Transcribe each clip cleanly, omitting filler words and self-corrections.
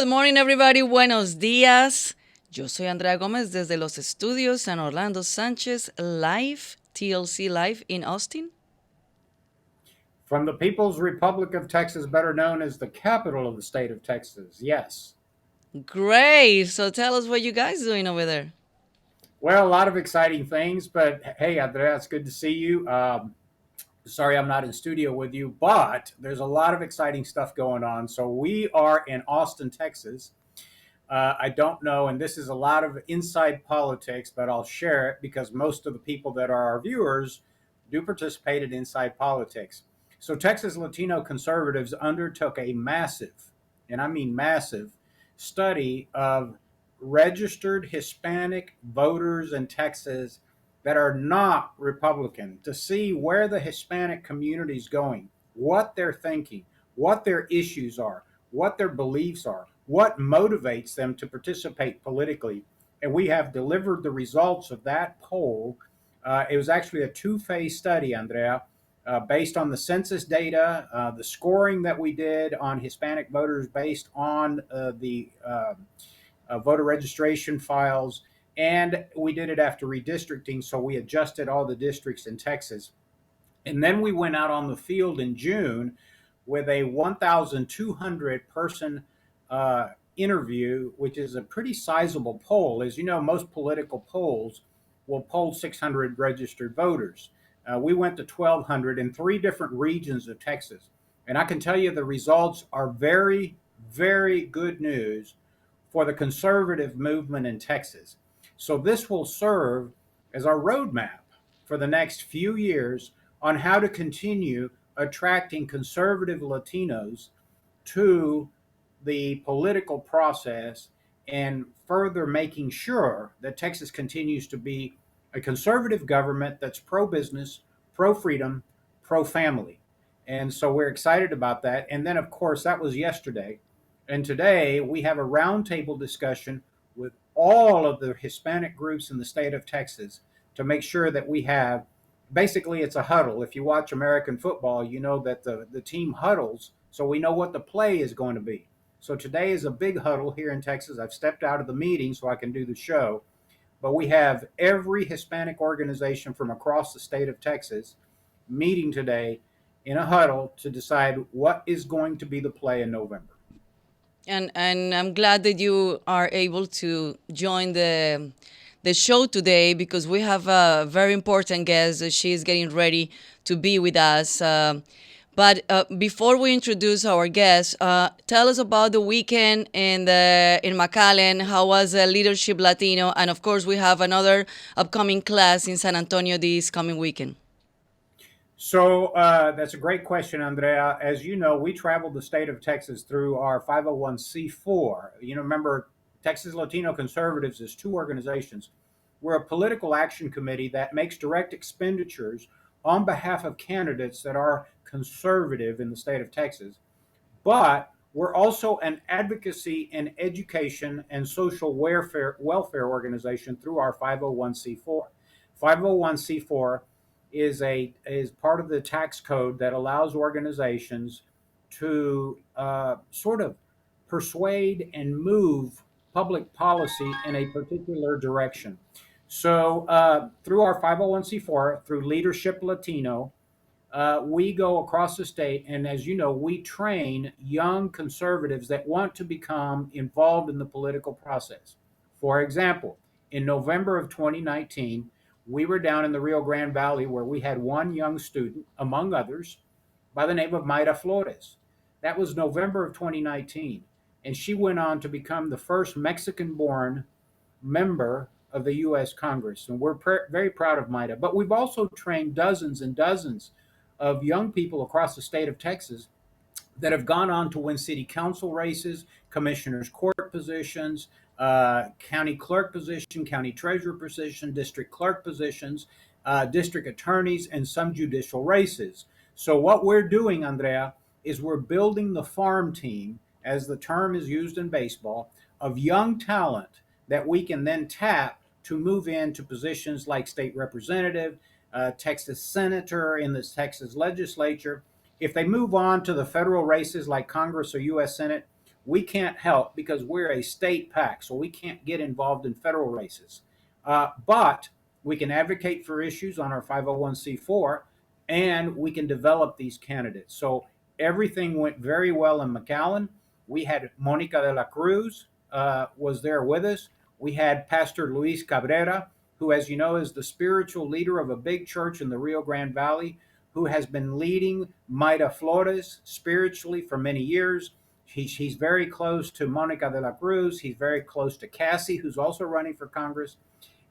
Good morning, everybody. Buenos días. Yo soy Andrea Gómez desde los estudios San Orlando Sánchez Live, TLC Live in Austin. From the People's Republic of Texas, better known as the capital of the state of Texas. Yes. Great. So tell us what you guys doing over there. Well, a lot of exciting things, but hey, Andrea, it's good to see you. Sorry I'm not in studio with you, but there's a lot of exciting stuff going on. So we are in Austin, Texas. I don't know, and this is a lot of inside politics, but I'll share it because most of the people that are our viewers do participate in inside politics. So Texas Latino Conservatives undertook a massive, and I mean massive, study of registered Hispanic voters in Texas that are not Republican to see where the Hispanic community is going, what they're thinking, what their issues are, what their beliefs are, what motivates them to participate politically. And we have delivered the results of that poll. It was actually a two-phase study, Andrea, based on the census data, the scoring that we did on Hispanic voters based on the voter registration files, and we did it after redistricting. So we adjusted all the districts in Texas. And then we went out on the field in June with a 1,200 person interview, which is a pretty sizable poll. As you know, most political polls will poll 600 registered voters. We went to 1,200 in three different regions of Texas. And I can tell you the results are very, very good news for the conservative movement in Texas. So this will serve as our roadmap for the next few years on how to continue attracting conservative Latinos to the political process and further making sure that Texas continues to be a conservative government that's pro business, pro freedom, pro family. And so we're excited about that. And then, of course, that was yesterday. And today we have a roundtable discussion with all of the Hispanic groups in the state of Texas to make sure that we have basically it's a huddle. If you watch American football, you know that the team huddles so we know what the play is going to be. So today is a big huddle here in Texas. I've stepped out of the meeting so I can do the show. But we have every Hispanic organization from across the state of Texas meeting today in a huddle to decide what is going to be the play in November. And I'm glad that you are able to join the show today because we have a very important guest. She's getting ready to be with us. But before we introduce our guest, tell us about the weekend in McAllen. How was Leadership Latino? And of course, we have another upcoming class in San Antonio this coming weekend. So that's a great question, Andrea. As you know, we traveled the state of Texas through our 501c4. You know, remember, Texas Latino Conservatives is two organizations. We're a political action committee that makes direct expenditures on behalf of candidates that are conservative in the state of Texas. But we're also an advocacy and education and social welfare organization through our 501c4. 501c4 is part of the tax code that allows organizations to sort of persuade and move public policy in a particular direction. So through our 501c4, through Leadership Latino, we go across the state, and as you know, we train young conservatives that want to become involved in the political process. For example, in November of 2019, we were down in the Rio Grande Valley where we had one young student, among others, by the name of Mayra Flores. That was November of 2019. And she went on to become the first Mexican born member of the U.S. Congress. And we're very proud of Mayra. But we've also trained dozens and dozens of young people across the state of Texas that have gone on to win city council races, commissioners' court positions, county clerk position, county treasurer position, district clerk positions, district attorneys, and some judicial races. So what we're doing, Andrea, is we're building the farm team, as the term is used in baseball, of young talent that we can then tap to move into positions like state representative, Texas senator in the Texas legislature. If they move on to the federal races like Congress or U.S. Senate, we can't help because we're a state PAC, so we can't get involved in federal races. But we can advocate for issues on our 501c4, and we can develop these candidates. So everything went very well in McAllen. We had Monica de la Cruz was there with us. We had Pastor Luis Cabrera, who, as you know, is the spiritual leader of a big church in the Rio Grande Valley, who has been leading Mayra Flores spiritually for many years. He's very close to Monica de la Cruz. He's very close to Cassie, who's also running for Congress.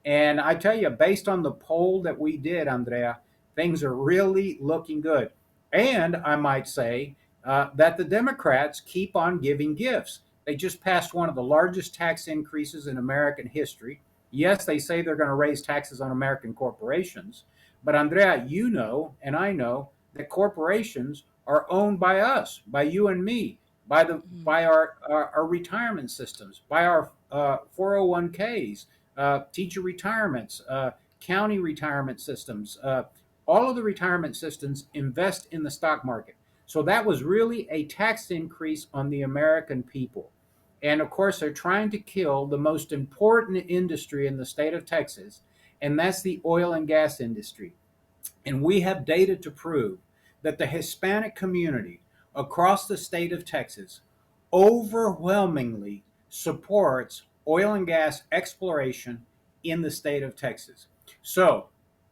And I tell you, based on the poll that we did, Andrea, things are really looking good. And I might say that the Democrats keep on giving gifts. They just passed one of the largest tax increases in American history. Yes, they say they're going to raise taxes on American corporations. But Andrea, you know, and I know that corporations are owned by us, by you and me, by our retirement systems, by our 401ks, teacher retirements, county retirement systems. All of the retirement systems invest in the stock market. So that was really a tax increase on the American people. And of course, they're trying to kill the most important industry in the state of Texas, and that's the oil and gas industry. And we have data to prove that the Hispanic community across the state of Texas overwhelmingly supports oil and gas exploration in the state of Texas. So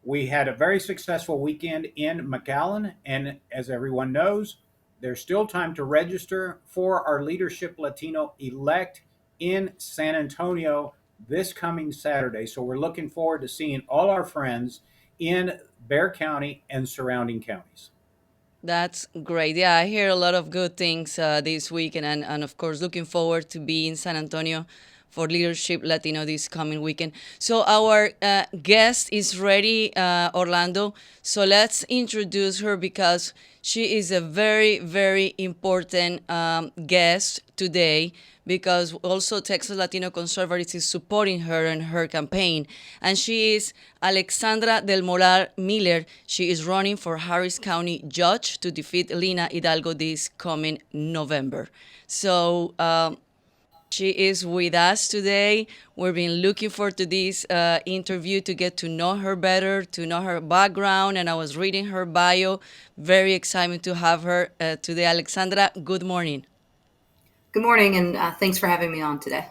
we had a very successful weekend in McAllen. And as everyone knows, there's still time to register for our Leadership Latino elect in San Antonio this coming Saturday. So we're looking forward to seeing all our friends in Bexar County and surrounding counties. That's great. Yeah, I hear a lot of good things this week, and of course, looking forward to be in San Antonio for Leadership Latino this coming weekend. So, our guest is ready, Orlando. So, let's introduce her because she is a very, very important guest today because also Texas Latino Conservatives is supporting her in her campaign. And she is Alexandra del Moral Miller. She is running for Harris County Judge to defeat Lina Hidalgo this coming November. So she is with us today. We've been looking forward to this interview to get to know her better, to know her background, and I was reading her bio. Very excited to have her today. Alexandra, good morning. Good morning, and thanks for having me on today.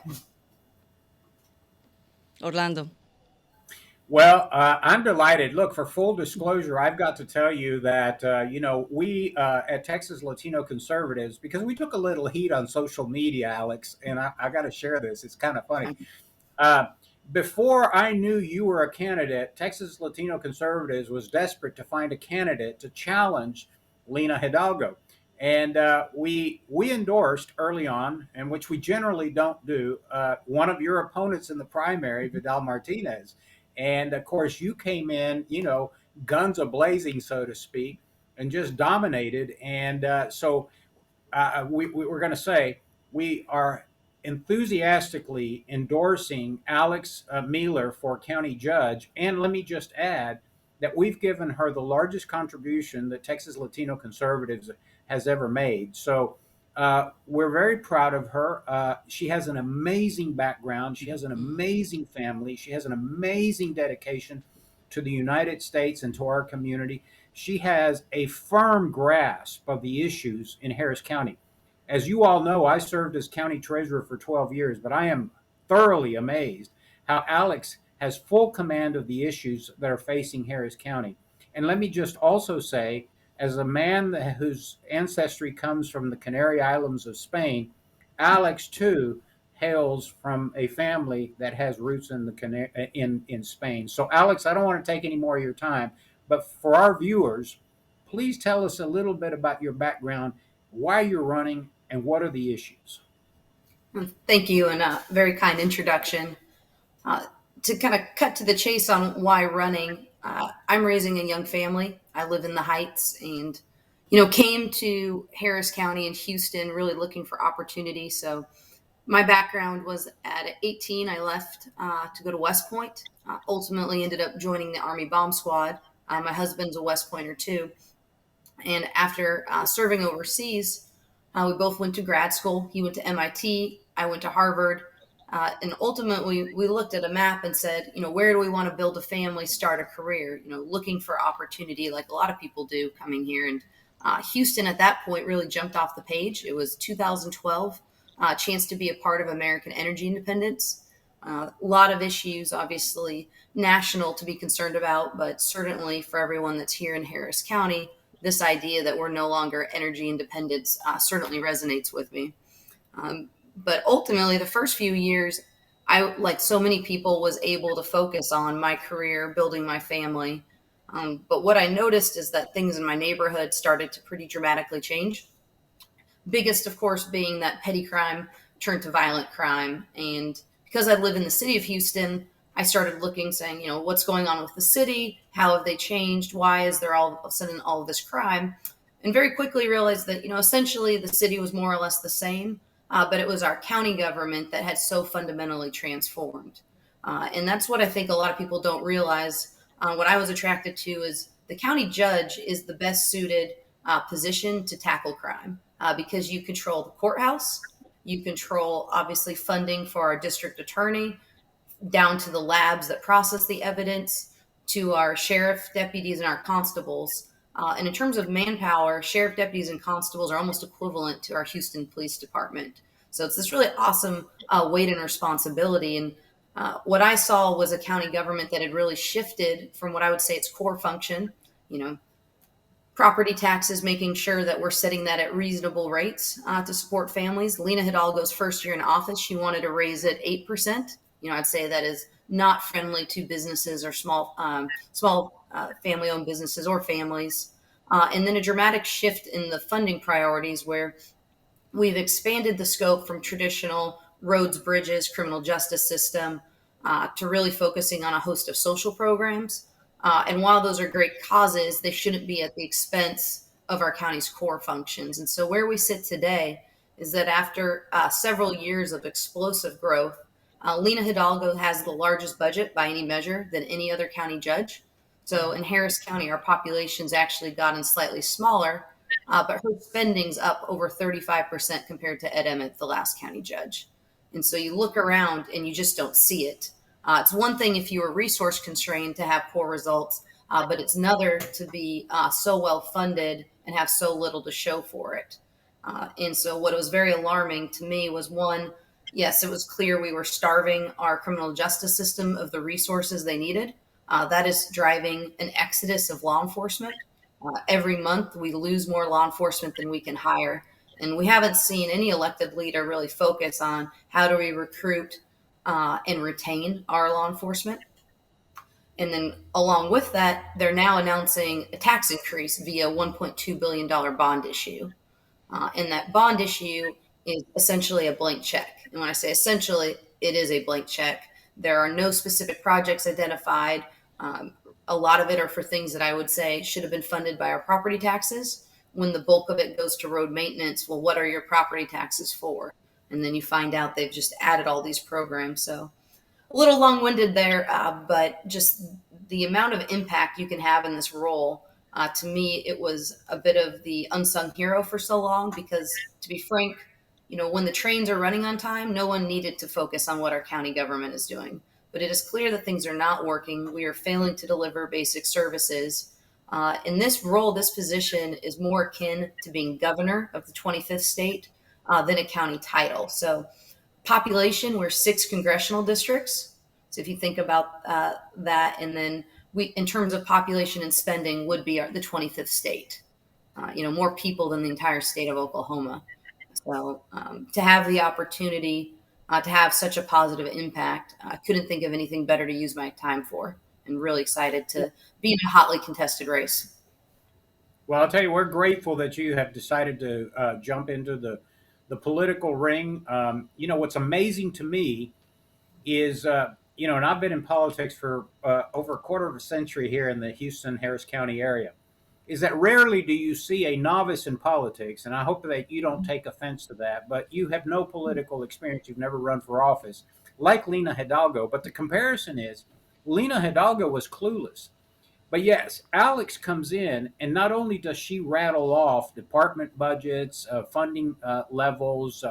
Orlando. Well, I'm delighted. Look, for full disclosure, I've got to tell you that, we at Texas Latino Conservatives, because we took a little heat on social media, Alex, and I got to share this. It's kind of funny. Uh, Before I knew you were a candidate, Texas Latino Conservatives was desperate to find a candidate to challenge Lina Hidalgo. And we endorsed early on, and which we generally don't do, one of your opponents in the primary, Vidal Martinez. And of course, you came in, guns a blazing, so to speak, and just dominated. And we were going to say we are enthusiastically endorsing Alex Mealer for county judge. And let me just add that we've given her the largest contribution that Texas Latino Conservatives has ever made. So we're very proud of her. She has an amazing background. She has an amazing family. She has an amazing dedication to the United States and to our community. She has a firm grasp of the issues in Harris County. As you all know, I served as county treasurer for 12 years, but I am thoroughly amazed how Alex has full command of the issues that are facing Harris County. And let me just also say, as a man whose ancestry comes from the Canary Islands of Spain, Alex too hails from a family that has roots in in Spain. So, Alex, I don't want to take any more of your time, but for our viewers, please tell us a little bit about your background, why you're running, and what are the issues. Thank you, and a very kind introduction. Uh, to kind of cut to the chase on why running, I'm raising a young family. I live in the Heights, and came to Harris County and Houston really looking for opportunity. So my background was at 18, I left to go to West Point. Ultimately, ended up joining the Army Bomb Squad. My husband's a West Pointer too, and after serving overseas, We both went to grad school. He went to MIT. I went to Harvard. And ultimately, we looked at a map and said, where do we want to build a family, start a career, looking for opportunity like a lot of people do coming here. And Houston at that point really jumped off the page. It was 2012, a chance to be a part of American energy independence. A lot of issues, obviously, national to be concerned about, but certainly for everyone that's here in Harris County, this idea that we're no longer energy independent certainly resonates with me. But ultimately, the first few years, I, like so many people, was able to focus on my career, building my family. But what I noticed is that things in my neighborhood started to pretty dramatically change. Biggest, of course, being that petty crime turned to violent crime. And because I live in the city of Houston, I started looking, saying, what's going on with the city? How have they changed? Why is there all of a sudden all of this crime? And very quickly realized that, essentially the city was more or less the same, but it was our county government that had so fundamentally transformed. And that's what I think a lot of people don't realize. What I was attracted to is the county judge is the best suited position to tackle crime because you control the courthouse, you control obviously funding for our district attorney, down to the labs that process the evidence, to our sheriff deputies and our constables. And in terms of manpower, sheriff deputies and constables are almost equivalent to our Houston Police Department. So it's this really awesome weight and responsibility. And what I saw was a county government that had really shifted from what I would say its core function, you know, property taxes, making sure that we're setting that at reasonable rates to support families. Lena Hidalgo's first year in office, she wanted to raise it 8%. I'd say that is not friendly to businesses or small family-owned businesses or families. And then a dramatic shift in the funding priorities where we've expanded the scope from traditional roads, bridges, criminal justice system to really focusing on a host of social programs. And while those are great causes, they shouldn't be at the expense of our county's core functions. And so where we sit today is that after several years of explosive growth, Lena Hidalgo has the largest budget by any measure than any other county judge. So in Harris County, our population's actually gotten slightly smaller, but her spending's up over 35% compared to Ed Emmett, the last county judge. And so you look around and you just don't see it. It's one thing if you were resource constrained to have poor results, but it's another to be so well funded and have so little to show for it. And so what was very alarming to me was one, yes, it was clear we were starving our criminal justice system of the resources they needed. That is driving an exodus of law enforcement. Every month we lose more law enforcement than we can hire. And we haven't seen any elected leader really focus on how do we recruit and retain our law enforcement. And then along with that, they're now announcing a tax increase via $1.2 billion bond issue. And that bond issue is essentially a blank check. And when I say essentially, it is a blank check. There are no specific projects identified. A lot of it are for things that I would say should have been funded by our property taxes. When the bulk of it goes to road maintenance, well, what are your property taxes for? And then you find out they've just added all these programs. So a little long-winded there, but just the amount of impact you can have in this role. To me, it was a bit of the unsung hero for so long because, to be frank, when the trains are running on time, no one needed to focus on what our county government is doing. But it is clear that things are not working. We are failing to deliver basic services. In this role, this position is more akin to being governor of the 25th state than a county title. So population, we're 6 congressional districts. So if you think about that, and then we, in terms of population and spending, would be the 25th state. More people than the entire state of Oklahoma. So to have the opportunity to have such a positive impact, I couldn't think of anything better to use my time for. And really excited to be in a hotly contested race. Well, I'll tell you, we're grateful that you have decided to jump into the political ring. What's amazing to me is, and I've been in politics for over a quarter of a century here in the Houston, Harris County area, is that rarely do you see a novice in politics, and I hope that you don't take offense to that, but you have no political experience, you've never run for office, like Lena Hidalgo. But the comparison is, Lena Hidalgo was clueless. But yes, Alex comes in, and not only does she rattle off department budgets, funding levels,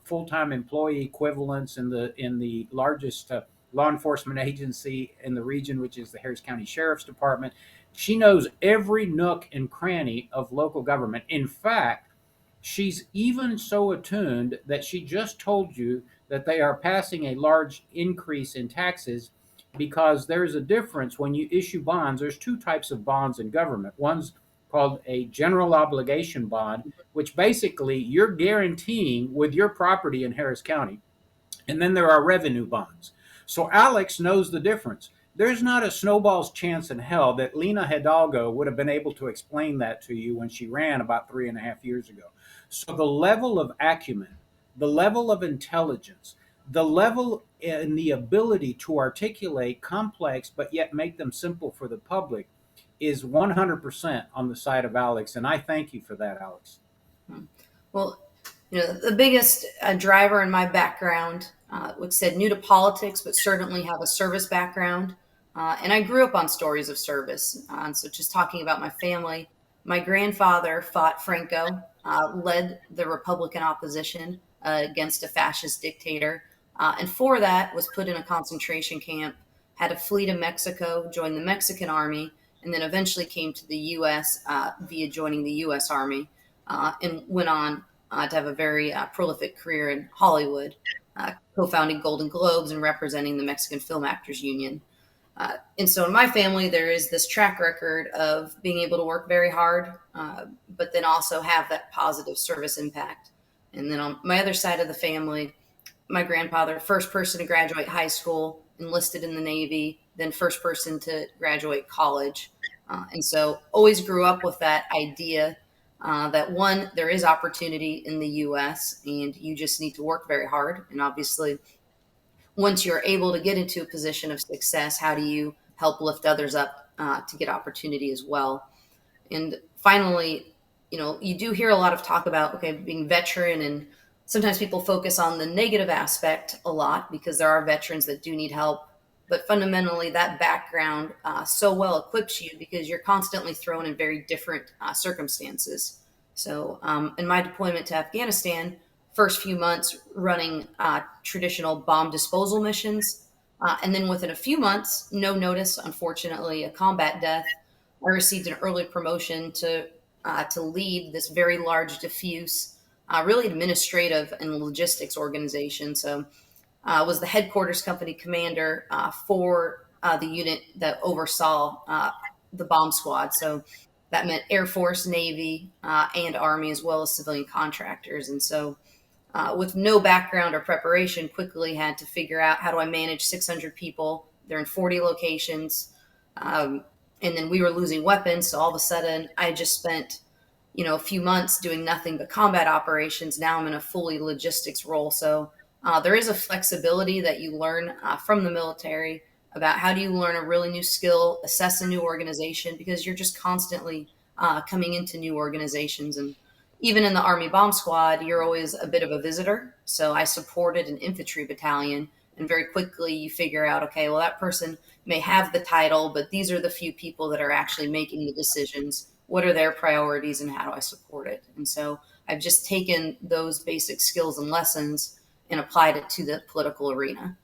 full-time employee equivalents in the largest law enforcement agency in the region, which is the Harris County Sheriff's Department. She knows every nook and cranny of local government. In fact, she's even so attuned that she just told you that they are passing a large increase in taxes because there's a difference when you issue bonds. There's two types of bonds in government. One's called a general obligation bond, which basically you're guaranteeing with your property in Harris County. And then there are revenue bonds. So Alex knows the difference. There's not a snowball's chance in hell that Lena Hidalgo would have been able to explain that to you when she ran about 3.5 years ago. So the level of acumen, the level of intelligence, the level and the ability to articulate complex but yet make them simple for the public is 100% on the side of Alex. And I thank you for that, Alex. Well, the biggest driver in my background, which said new to politics, but certainly have a service background. And I grew up on stories of service. And so just talking about my family, my grandfather fought Franco, led the Republican opposition against a fascist dictator. And for that was put in a concentration camp, had to flee to Mexico, joined the Mexican army, and then eventually came to the U.S. Via joining the U.S. Army, and went on to have a very prolific career in Hollywood, co-founding Golden Globes and representing the Mexican Film Actors Union. And so in my family, there is this track record of being able to work very hard, but then also have that positive service impact. And then on my other side of the family, my grandfather, first person to graduate high school, enlisted in the Navy, then first person to graduate college. And so always grew up with that idea that one, there is opportunity in the U.S. and you just need to work very hard. And obviously, once you're able to get into a position of success, how do you help lift others up to get opportunity as well? And finally, you do hear a lot of talk about, okay, being veteran, and sometimes people focus on the negative aspect a lot because there are veterans that do need help. But fundamentally, that background so well equips you because you're constantly thrown in very different circumstances. So in my deployment to Afghanistan, first few months running traditional bomb disposal missions. And then within a few months, no notice, unfortunately, a combat death, I received an early promotion to lead this very large, diffuse, really administrative and logistics organization. So was the headquarters company commander for the unit that oversaw the bomb squad. So that meant Air Force, Navy, and Army, as well as civilian contractors. And so with no background or preparation, quickly had to figure out how do I manage 600 people. They're in 40 locations. And then we were losing weapons. So all of a sudden, I just spent, a few months doing nothing but combat operations. Now I'm in a fully logistics role. So there is a flexibility that you learn from the military about how do you learn a really new skill, assess a new organization, because you're just constantly coming into new organizations. And even in the Army Bomb Squad, you're always a bit of a visitor. So I supported an infantry battalion, and very quickly you figure out, okay, well, that person may have the title, but these are the few people that are actually making the decisions. What are their priorities and how do I support it? And so I've just taken those basic skills and lessons and applied it to the political arena.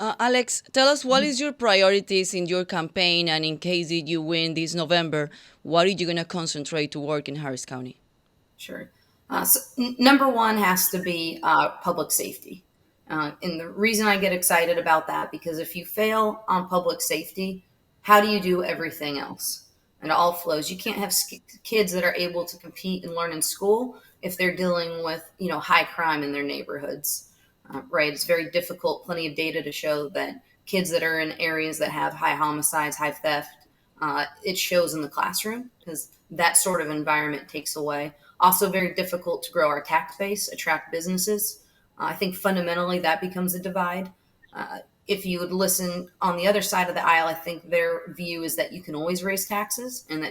Alex, tell us what is your priorities in your campaign, and in case you win this November, what are you going to concentrate to work in Harris County? Sure. So number one has to be public safety. And the reason I get excited about that, because if you fail on public safety, how do you do everything else? And it all flows. You can't have kids that are able to compete and learn in school if they're dealing with, high crime in their neighborhoods, right? It's very difficult. Plenty of data to show that kids that are in areas that have high homicides, high theft, it shows in the classroom because that sort of environment takes away. Also very difficult to grow our tax base, attract businesses. I think fundamentally that becomes a divide. If you would listen on the other side of the aisle, I think their view is that you can always raise taxes and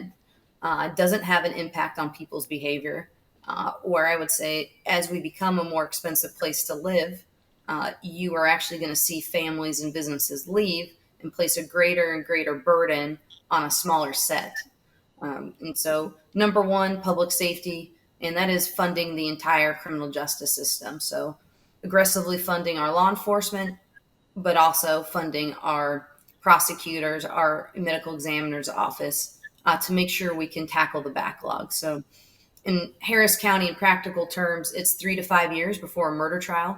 that doesn't have an impact on people's behavior. Where I would say as we become a more expensive place to live, you are actually going to see families and businesses leave and place a greater and greater burden on a smaller set. And so, number one, public safety, and that is funding the entire criminal justice system. So, aggressively funding our law enforcement, but also funding our prosecutors, our medical examiner's office to make sure we can tackle the backlog. So, in Harris County, in practical terms, it's 3 to 5 years before a murder trial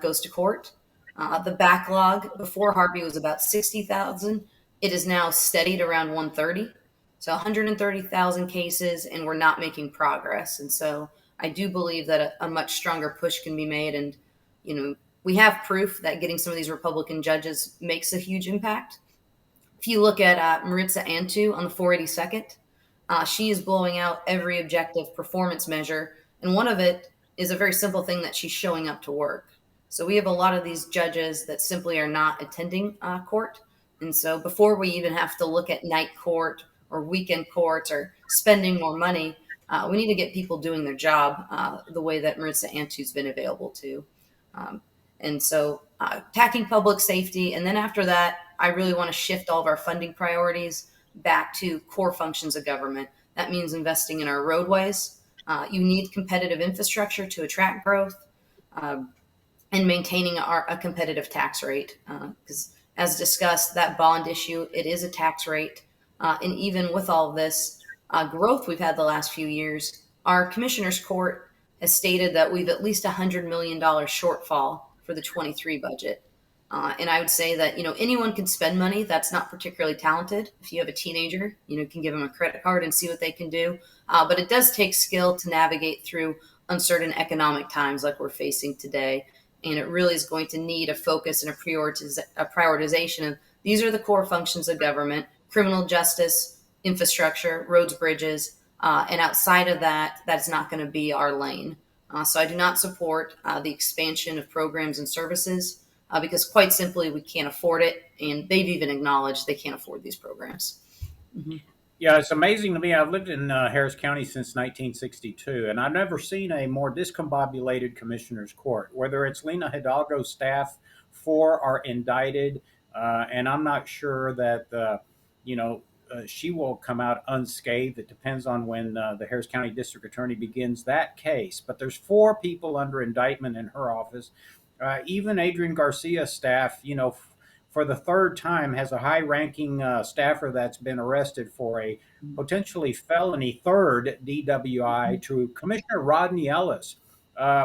goes to court. The backlog before Harvey was about 60,000. It is now steadied around 130. So 130,000 cases, and we're not making progress. And so I do believe that a much stronger push can be made. And, we have proof that getting some of these Republican judges makes a huge impact. If you look at Maritza Antu on the 482nd, she is blowing out every objective performance measure. And one of it is a very simple thing that she's showing up to work. So we have a lot of these judges that simply are not attending court. And so before we even have to look at night court or weekend courts or spending more money, we need to get people doing their job the way that Maritza Antu's been available to. And so attacking public safety. And then after that, I really want to shift all of our funding priorities back to core functions of government. That means investing in our roadways. You need competitive infrastructure to attract growth, and maintaining a competitive tax rate. Because as discussed, that bond issue, it is a tax rate. And even with all of this growth we've had the last few years, our commissioner's court has stated that we've at least $100 million shortfall for the 23 budget. And I would say that, anyone can spend money that's not particularly talented. If you have a teenager, can give them a credit card and see what they can do. But it does take skill to navigate through uncertain economic times like we're facing today. And it really is going to need a focus and a prioritization of these are the core functions of government: criminal justice, infrastructure, roads, bridges. And outside of that, that's not going to be our lane. So I do not support the expansion of programs and services because quite simply, we can't afford it. And they've even acknowledged they can't afford these programs. Mm-hmm. Yeah, it's amazing to me. I've lived in Harris County since 1962, and I've never seen a more discombobulated commissioner's court. Whether it's Lena Hidalgo's staff, four are indicted, and I'm not sure that she will come out unscathed. It depends on when the Harris County District Attorney begins that case. But there's four people under indictment in her office. Even Adrian Garcia's staff, for the third time, has a high-ranking staffer that's been arrested for a potentially felony third DWI to Commissioner Rodney Ellis,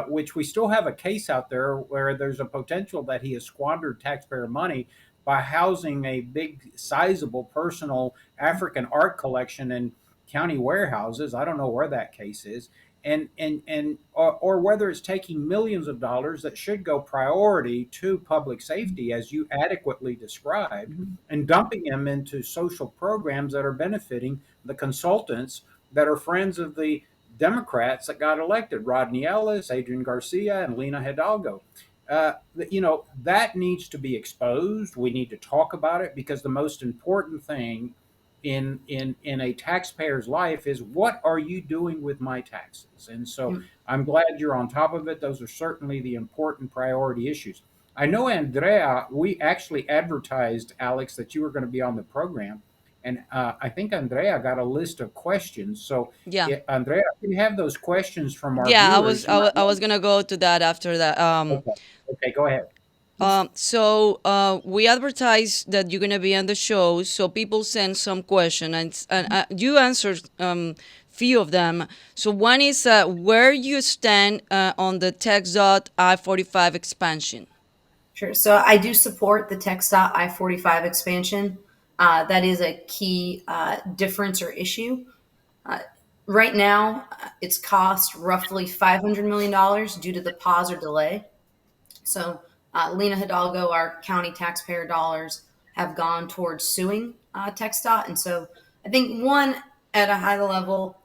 which we still have a case out there where there's a potential that he has squandered taxpayer money by housing a big, sizable personal African art collection in county warehouses. I don't know where that case is. Or whether it's taking millions of dollars that should go priority to public safety, as you adequately described, and dumping them into social programs that are benefiting the consultants that are friends of the Democrats that got elected: Rodney Ellis, Adrian Garcia, and Lena Hidalgo. That needs to be exposed. We need to talk about it, because the most important thing in a taxpayer's life is, what are you doing with my taxes? And so I'm glad you're on top of it. Those are certainly the important priority issues. I know, Andrea, we actually advertised, Alex, that you were going to be on the program. And I think Andrea got a list of questions. So, Yeah. Andrea, if you have those questions from our Yeah, viewers, you might I want was gonna go to that after that. Okay. Okay, go ahead. So we advertise that you're gonna be on the show, so people send some question, and you answered few of them. So one is where you stand on the TxDOT I-45 expansion. Sure. So I do support the TxDOT I-45 expansion. That is a key difference or issue. Right now, it's cost roughly $500 million due to the pause or delay. So Lena Hidalgo, our county taxpayer dollars, have gone towards suing TxDOT. And so I think, one, at a high level,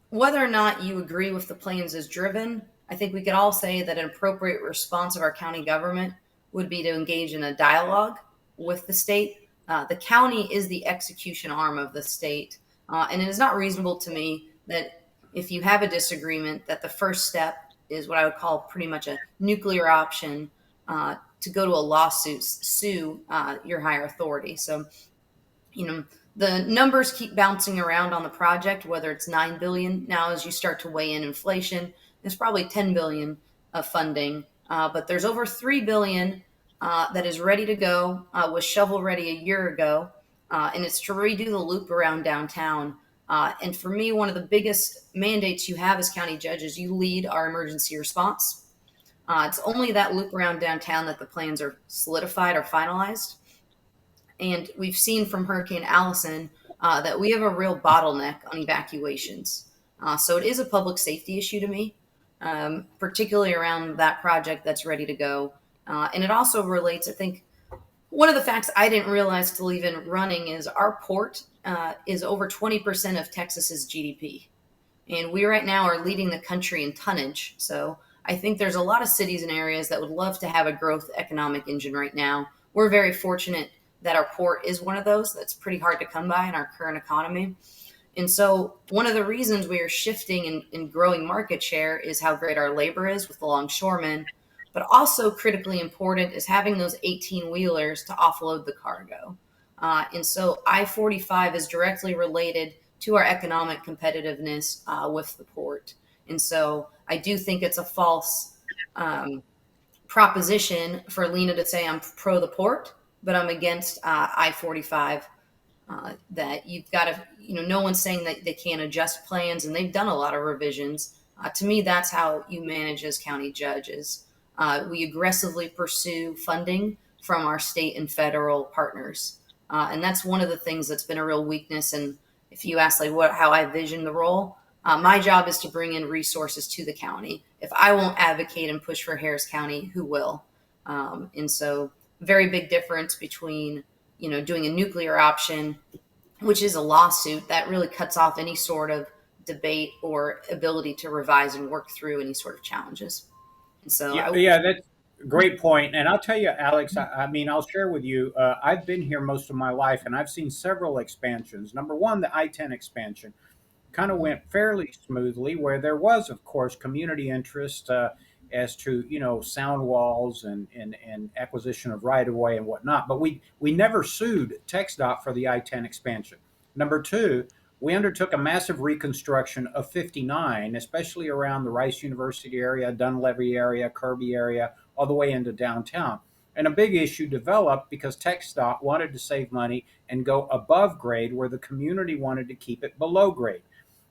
whether or not you agree with the plans as driven, I think we could all say that an appropriate response of our county government would be to engage in a dialogue with the state. The county is the execution arm of the state. And it is not reasonable to me that if you have a disagreement, that the first step is what I would call pretty much a nuclear option to go to a lawsuit, sue your higher authority. So, you know, the numbers keep bouncing around on the project, whether it's 9 billion now as you start to weigh in inflation, it's probably 10 billion of funding. But there's over 3 billion that is ready to go, was shovel ready a year ago. And it's to redo the loop around downtown. And for me, one of the biggest mandates you have as county judges, you lead our emergency response. It's only that loop around downtown that the plans are solidified or finalized. And we've seen from Hurricane Allison that we have a real bottleneck on evacuations. So it is a public safety issue to me, particularly around that project that's ready to go. And it also relates, I think, one of the facts I didn't realize till even running is our port is over 20% of Texas's GDP. And we right now are leading the country in tonnage. So I think there's a lot of cities and areas that would love to have a growth economic engine right now. We're very fortunate that our port is one of those that's pretty hard to come by in our current economy. And so one of the reasons we are shifting and growing market share is how great our labor is with the longshoremen, but also critically important is having those 18 wheelers to offload the cargo. And so I-45 is directly related to our economic competitiveness with the port. And so I do think it's a false proposition for Lena to say I'm pro the port, but I'm against I-45. That you've got to, no one's saying that they can't adjust plans, and they've done a lot of revisions. To me, that's how you manage as county judges. We aggressively pursue funding from our state and federal partners. And that's one of the things that's been a real weakness. And if you ask how I vision the role, my job is to bring in resources to the county. If I won't advocate and push for Harris County, who will? And so very big difference between, doing a nuclear option, which is a lawsuit that really cuts off any sort of debate or ability to revise and work through any sort of challenges. And so, yeah, that's a great point. And I'll tell you, Alex, I mean, I'll share with you, I've been here most of my life and I've seen several expansions. Number one, the I-10 expansion kind of went fairly smoothly, where there was, of course, community interest as to sound walls and acquisition of right of way and whatnot. But we never sued TxDOT for the I-10 expansion. Number two, we undertook a massive reconstruction of 59, especially around the Rice University area, Dunleavy area, Kirby area, all the way into downtown. And a big issue developed because TxDOT wanted to save money and go above grade where the community wanted to keep it below grade.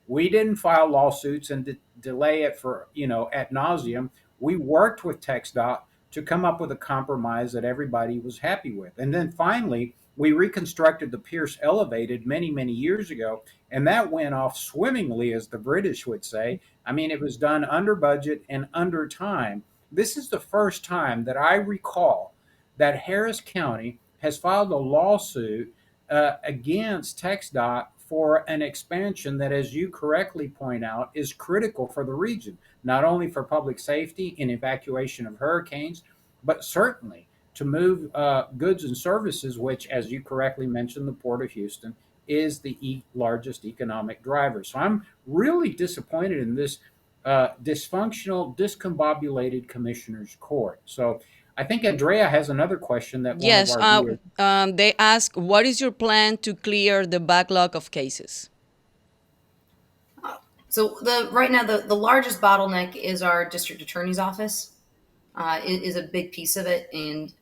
We didn't file lawsuits and delay it for, ad nauseum. We worked with TxDOT to come up with a compromise that everybody was happy with. And then finally, we reconstructed the Pierce Elevated many, many years ago, and that went off swimmingly, as the British would say. I mean, it was done under budget and under time. This is the first time that I recall that Harris County has filed a lawsuit against TxDOT for an expansion that, as you correctly point out, is critical for the region, not only for public safety and evacuation of hurricanes, but certainly to move goods and services, which, as you correctly mentioned, the Port of Houston is the largest economic driver. So I'm really disappointed in this dysfunctional, discombobulated commissioner's court. So I think Andrea has another question that one of Yes, our viewers. they ask, what is your plan to clear the backlog of cases? So right now, the largest bottleneck is our district attorney's office. It is a big piece of it, and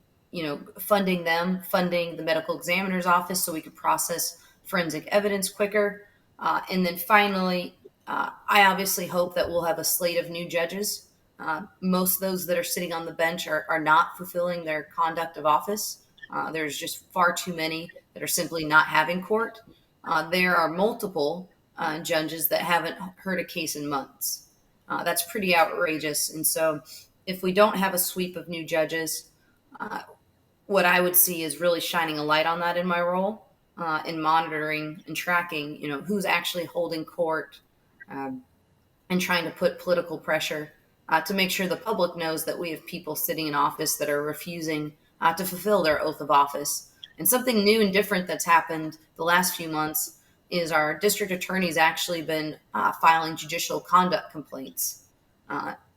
funding the medical examiner's office so we could process forensic evidence quicker. And then finally, I obviously hope that we'll have a slate of new judges. Most of those that are sitting on the bench are not fulfilling their conduct of office. There's just far too many that are simply not having court. There are multiple judges that haven't heard a case in months. That's pretty outrageous. And so if we don't have a sweep of new judges, what I would see is really shining a light on that in my role, in monitoring and tracking, who's actually holding court, and trying to put political pressure to make sure the public knows that we have people sitting in office that are refusing to fulfill their oath of office. And something new and different that's happened the last few months is our district attorney's actually been filing judicial conduct complaints,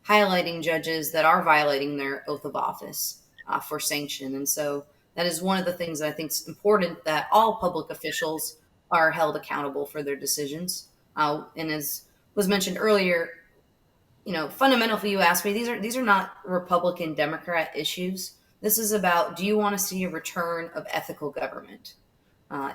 highlighting judges that are violating their oath of office. for sanction. And so that is one of the things that I think is important, that all public officials are held accountable for their decisions. And as was mentioned earlier, fundamental, if you ask me, these are not Republican Democrat issues. This is about, do you want to see a return of ethical government?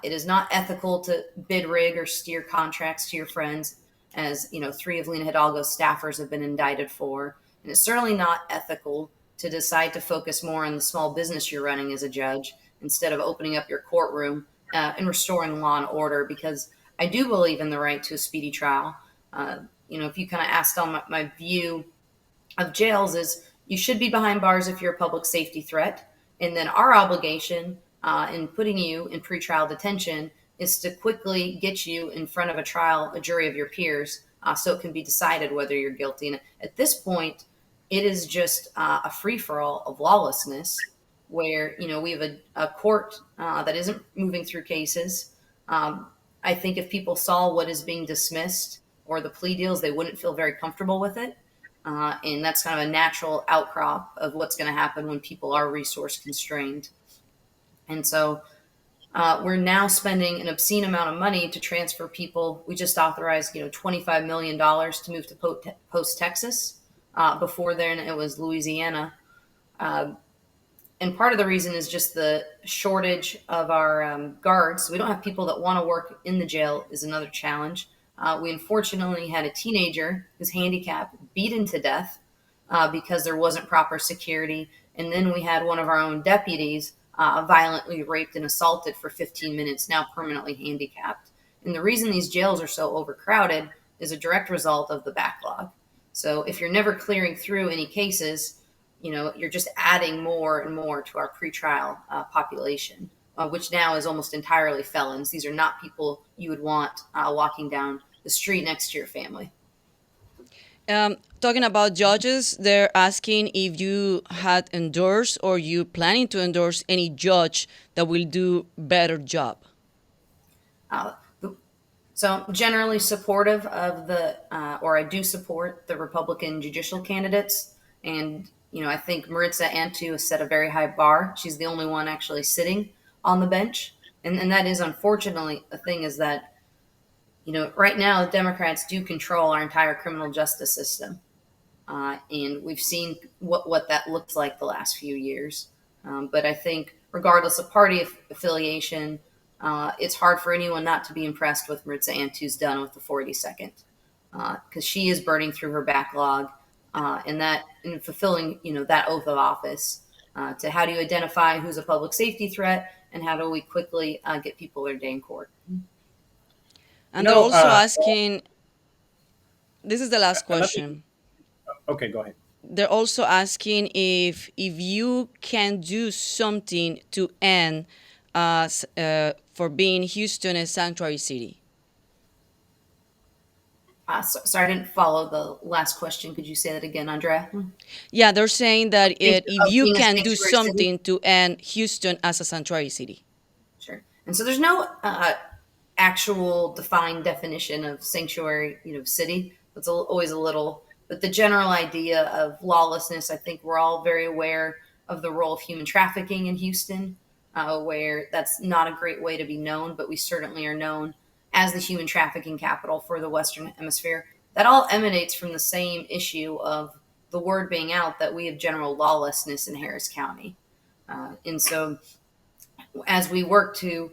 It is not ethical to bid rig or steer contracts to your friends, as three of Lena Hidalgo's staffers have been indicted for. And it's certainly not ethical to decide to focus more on the small business you're running as a judge instead of opening up your courtroom and restoring law and order. Because I do believe in the right to a speedy trial. If you kind of asked on my view of jails, is you should be behind bars if you're a public safety threat. And then our obligation in putting you in pretrial detention is to quickly get you in front of a jury of your peers, so it can be decided whether you're guilty. And at this point, it is just a free-for-all of lawlessness where, we have a court that isn't moving through cases. I think if people saw what is being dismissed or the plea deals, they wouldn't feel very comfortable with it. And that's kind of a natural outcrop of what's going to happen when people are resource constrained. And so we're now spending an obscene amount of money to transfer people. We just authorized, $25 million to move to Post Texas. Before then, it was Louisiana. And part of the reason is just the shortage of our guards. We don't have people that want to work in the jail is another challenge. We unfortunately had a teenager who's handicapped beaten to death because there wasn't proper security. And then we had one of our own deputies violently raped and assaulted for 15 minutes, now permanently handicapped. And the reason these jails are so overcrowded is a direct result of the backlog. So if you're never clearing through any cases, you're just adding more and more to our pretrial population, which now is almost entirely felons. These are not people you would want walking down the street next to your family. Talking about judges, they're asking if you had endorsed or you planning to endorse any judge that will do better job. So I'm generally supportive of I do support the Republican judicial candidates. And, I think Maritza Antu has set a very high bar. She's the only one actually sitting on the bench. And that is unfortunately a thing, is that, right now Democrats do control our entire criminal justice system. And we've seen what that looks like the last few years. But I think regardless of party affiliation, it's hard for anyone not to be impressed with Maritza Antu's done with the 42nd, because she is burning through her backlog and fulfilling, that oath of office to how do you identify who's a public safety threat and how do we quickly get people their day in court. And they're also asking, this is the last Another, question. okay, go ahead. They're also asking if you can do something to end for being Houston a sanctuary city. Sorry, I didn't follow the last question. Could you say that again, Andrea? Yeah, they're saying that if you being a can do sanctuary something city? to end Houston as a sanctuary city. Sure. And so there's no actual defined definition of sanctuary, city. It's always a little, but the general idea of lawlessness, I think we're all very aware of the role of human trafficking in Houston, where that's not a great way to be known, but we certainly are known as the human trafficking capital for the Western Hemisphere. That all emanates from the same issue of the word being out that we have general lawlessness in Harris County. And so as we work to,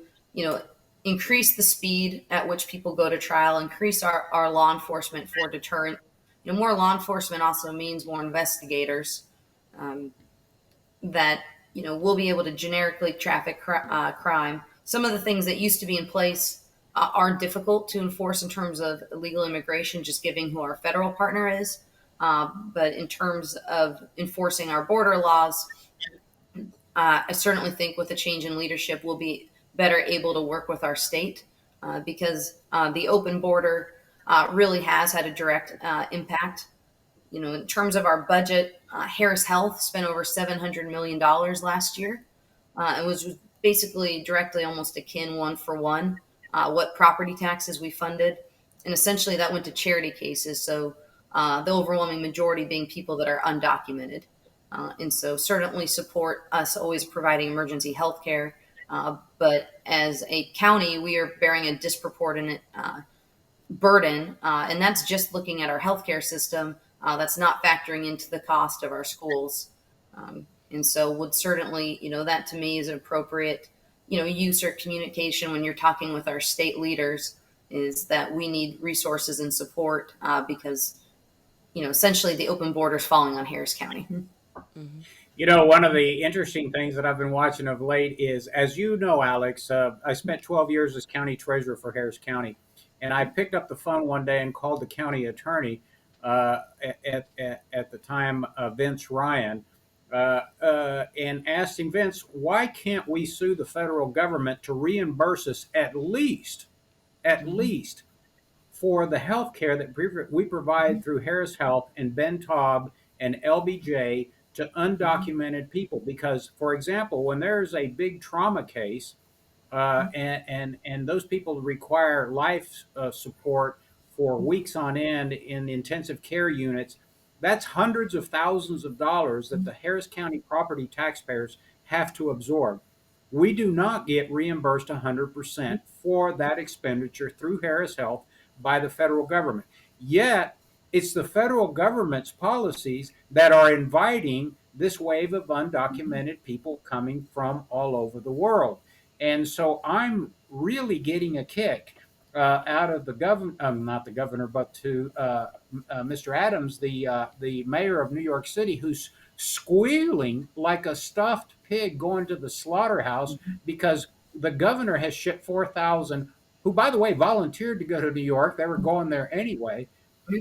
increase the speed at which people go to trial, increase our law enforcement for deterrent, more law enforcement also means more investigators that, we'll be able to generically traffic crime. Some of the things that used to be in place are difficult to enforce in terms of illegal immigration, just given who our federal partner is. But in terms of enforcing our border laws, I certainly think with a change in leadership, we'll be better able to work with our state because the open border really has had a direct impact. In terms of our budget, Harris Health spent over $700 million last year. It was basically directly almost akin one for one what property taxes we funded. And essentially that went to charity cases. So the overwhelming majority being people that are undocumented. And so certainly support us always providing emergency health care. But as a county, we are bearing a disproportionate burden, and that's just looking at our healthcare system. That's not factoring into the cost of our schools, and so would certainly, that to me is an appropriate, use or communication when you're talking with our state leaders. Is that we need resources and support because essentially the open border is falling on Harris County. Mhm. One of the interesting things that I've been watching of late is, as you know, Alex, I spent 12 years as county treasurer for Harris County. And I picked up the phone one day and called the county attorney at the time, Vince Ryan, and asked him, Vince, why can't we sue the federal government to reimburse us at least for the health care that we provide through Harris Health and Ben Taub and LBJ to undocumented people? Because, for example, when there's a big trauma case, and those people require life support for weeks on end in intensive care units, that's hundreds of thousands of dollars that the Harris County property taxpayers have to absorb. We do not get reimbursed 100% for that expenditure through Harris Health by the federal government. Yet, it's the federal government's policies that are inviting this wave of undocumented people coming from all over the world. And so I'm really getting a kick out of the governor, not the governor, but to Mr. Adams, the mayor of New York City, who's squealing like a stuffed pig going to the slaughterhouse because the governor has shipped 4,000, who, by the way, volunteered to go to New York. They were going there anyway.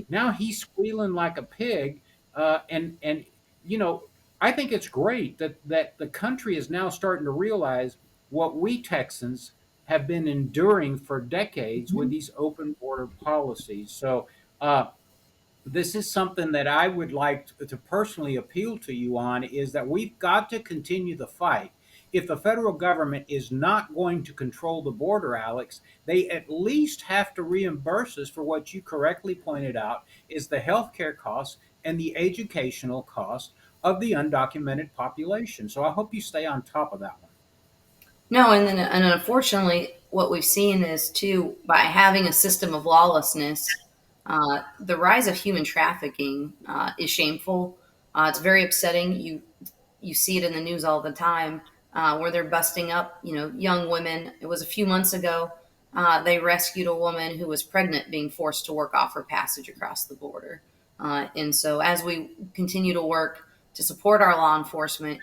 Now he's squealing like a pig, and you know, I think it's great that the country is now starting to realize what we Texans have been enduring for decades with these open border policies. So this is something that I would like to personally appeal to you on, is that we've got to continue the fight. If the federal government is not going to control the border, Alex, they at least have to reimburse us for what you correctly pointed out is the healthcare costs and the educational cost of the undocumented population. So I hope you stay on top of that one. No, and unfortunately, what we've seen is too, by having a system of lawlessness, the rise of human trafficking is shameful. It's very upsetting. You see it in the news all the time, where they're busting up, young women. It was a few months ago. They rescued a woman who was pregnant, being forced to work off her passage across the border. And so, as we continue to work to support our law enforcement,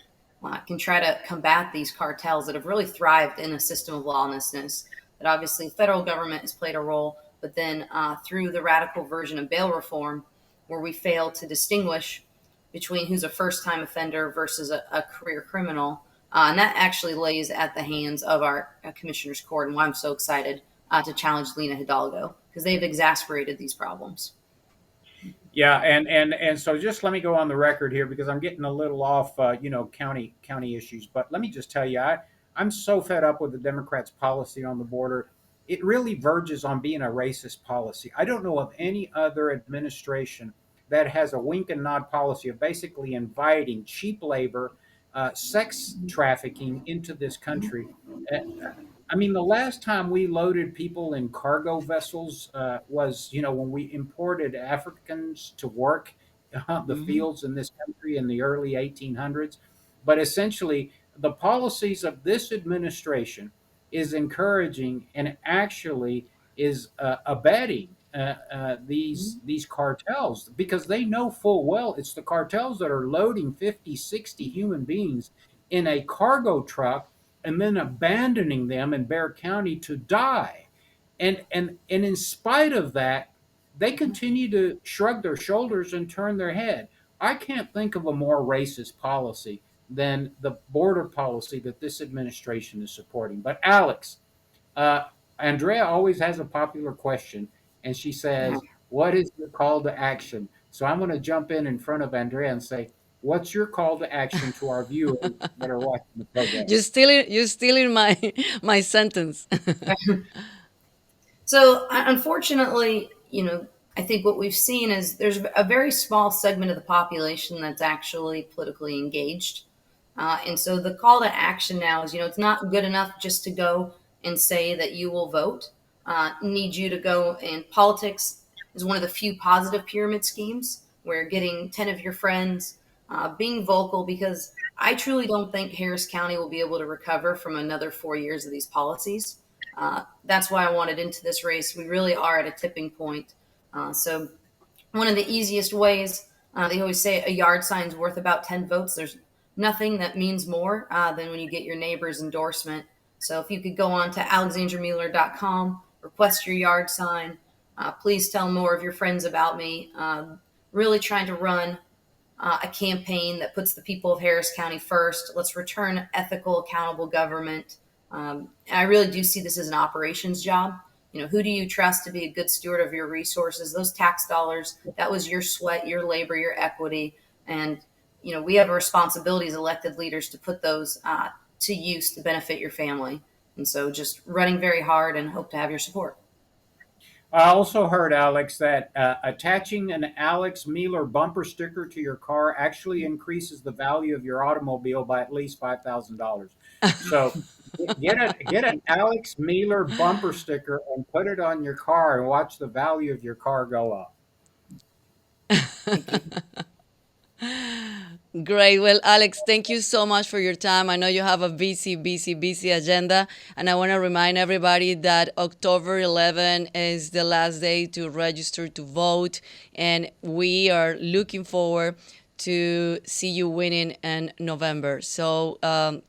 can try to combat these cartels that have really thrived in a system of lawlessness. That obviously the federal government has played a role, but then through the radical version of bail reform, where we fail to distinguish between who's a first-time offender versus a career criminal, and that actually lays at the hands of our commissioner's court, and why I'm so excited to challenge Lena Hidalgo, because they've exasperated these problems. Yeah, and so just let me go on the record here because I'm getting a little off, county issues. But let me just tell you, I'm so fed up with the Democrats' policy on the border. It really verges on being a racist policy. I don't know of any other administration that has a wink and nod policy of basically inviting cheap labor, sex trafficking into this country. Uh, I mean, the last time we loaded people in cargo vessels was, when we imported Africans to work the Mm-hmm. fields in this country in the early 1800s. But essentially, the policies of this administration is encouraging and actually is abetting these cartels, because they know full well it's the cartels that are loading 50, 60 human beings in a cargo truck and then abandoning them in Bexar County to die. And in spite of that, they continue to shrug their shoulders and turn their head. I can't think of a more racist policy than the border policy that this administration is supporting. But Alex, uh, Andrea always has a popular question, and she Yeah. says, "What is your call to action?" So I'm going to jump in front of Andrea and say, "What's your call to action to our viewers that are watching the program?" You're stealing my my sentence. So unfortunately, I think what we've seen is there's a very small segment of the population that's actually politically engaged. And so the call to action now is, it's not good enough just to go and say that you will vote. Need you to go, and politics is one of the few positive pyramid schemes where getting 10 of your friends, being vocal, because I truly don't think Harris County will be able to recover from another 4 years of these policies. That's why I wanted into this race. We really are at a tipping point. So one of the easiest ways, they always say a yard sign's worth about 10 votes. There's nothing that means more than when you get your neighbor's endorsement. So if you could go on to alexandramealer.com, request your yard sign, please tell more of your friends about me. Really trying to run a campaign that puts the people of Harris County first. Let's return ethical, accountable government. And I really do see this as an operations job. Who do you trust to be a good steward of your resources? Those tax dollars, that was your sweat, your labor, your equity. And, we have a responsibility as elected leaders to put those to use to benefit your family. And so just running very hard and hope to have your support. I also heard, Alex, that attaching an Alex Mealer bumper sticker to your car actually increases the value of your automobile by at least $5,000. So get an Alex Mealer bumper sticker and put it on your car and watch the value of your car go up. Thank you. Great. Well, Alex, thank you so much for your time. I know you have a busy, busy, busy agenda. And I want to remind everybody that October 11 is the last day to register to vote. And we are looking forward to see you winning in November. So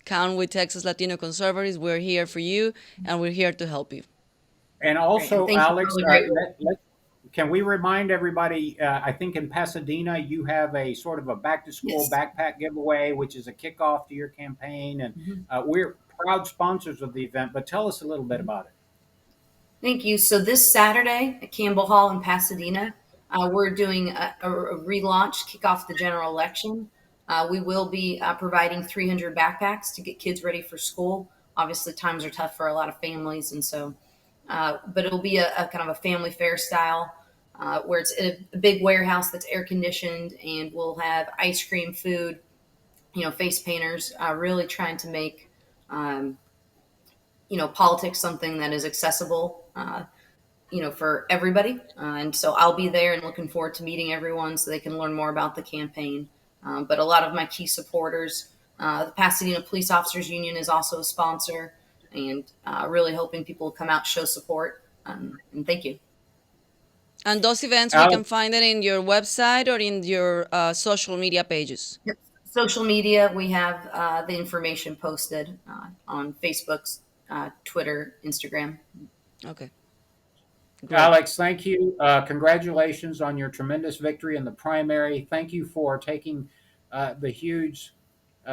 count with Texas Latino Conservatives. We're here for you, and we're here to help you. And also, Thank you for Alex, all the great work. can we remind everybody? I think in Pasadena you have a sort of a back to school Yes. backpack giveaway, which is a kickoff to your campaign, and Mhm. we're proud sponsors of the event. But tell us a little bit about it. Thank you. So this Saturday at Campbell Hall in Pasadena, we're doing a relaunch, kick off the general election. We will be providing 300 backpacks to get kids ready for school. Obviously, times are tough for a lot of families, and so, but it'll be a kind of a family fair style, where it's in a big warehouse that's air conditioned, and we'll have ice cream, food, face painters, really trying to make, um, politics something that is accessible, for everybody. And so I'll be there and looking forward to meeting everyone so they can learn more about the campaign. But a lot of my key supporters, the Pasadena Police Officers Union is also a sponsor, and really hoping people come out, show support. And thank you. And those events, we can Alex, find it in your website or in your social media pages. Yep. Social media, we have the information posted on Facebook, Twitter, Instagram. Okay, great. Alex, thank you. Congratulations on your tremendous victory in the primary. Thank you for taking the huge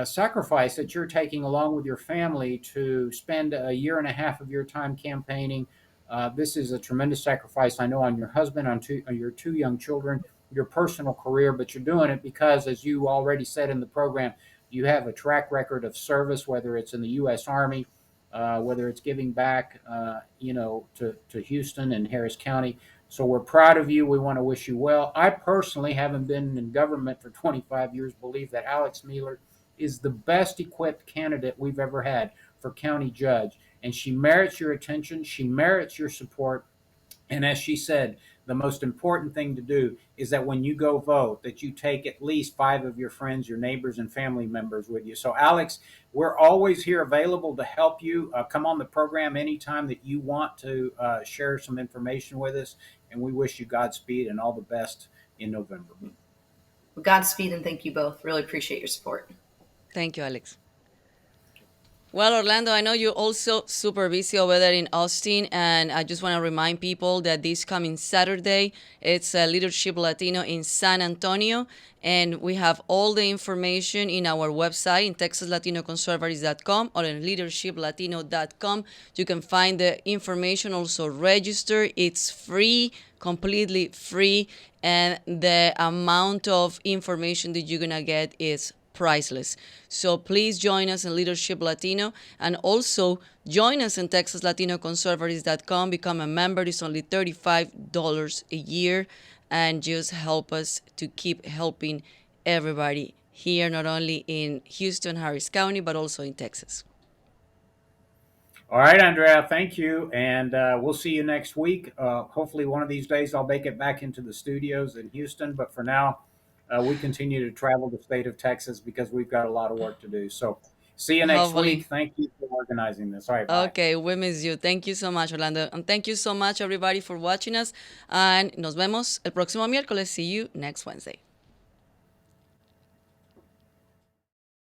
sacrifice that you're taking along with your family to spend a year and a half of your time campaigning. This is a tremendous sacrifice, I know, on your husband, on your two young children, your personal career, but you're doing it because, as you already said in the program, you have a track record of service, whether it's in the U.S. Army, whether it's giving back, to Houston and Harris County. So we're proud of you. We want to wish you well. I personally, haven't been in government for 25 years, believe that Alex Mealer is the best equipped candidate we've ever had for county judge. And she merits your attention. She merits your support. And as she said, the most important thing to do is that when you go vote, that you take at least 5 of your friends, your neighbors, and family members with you. So, Alex, we're always here available to help you. Come on the program anytime that you want to share some information with us. And we wish you Godspeed and all the best in November. Godspeed, and thank you both. Really appreciate your support. Thank you, Alex. Well, Orlando, I know you're also super busy over there in Austin, and I just want to remind people that this coming Saturday, it's Leadership Latino in San Antonio, and we have all the information in our website, in texaslatinoconservatives.com or in leadershiplatino.com. You can find the information, also register. It's free, completely free, and the amount of information that you're going to get is priceless. So please join us in Leadership Latino, and also join us in TexasLatinoConservatives.com. Become a member. It's only $35 a year, and just help us to keep helping everybody here, not only in Houston, Harris County, but also in Texas. All right, Andrea, thank you. And we'll see you next week. Hopefully, one of these days I'll make it back into the studios in Houston. But for now, we continue to travel the state of Texas because we've got a lot of work to do. So, see you next week. Hopefully. Thank you for organizing this. All right, bye. Okay, we miss you. Thank you so much, Orlando. And thank you so much, everybody, for watching us. And nos vemos el próximo miércoles. See you next Wednesday.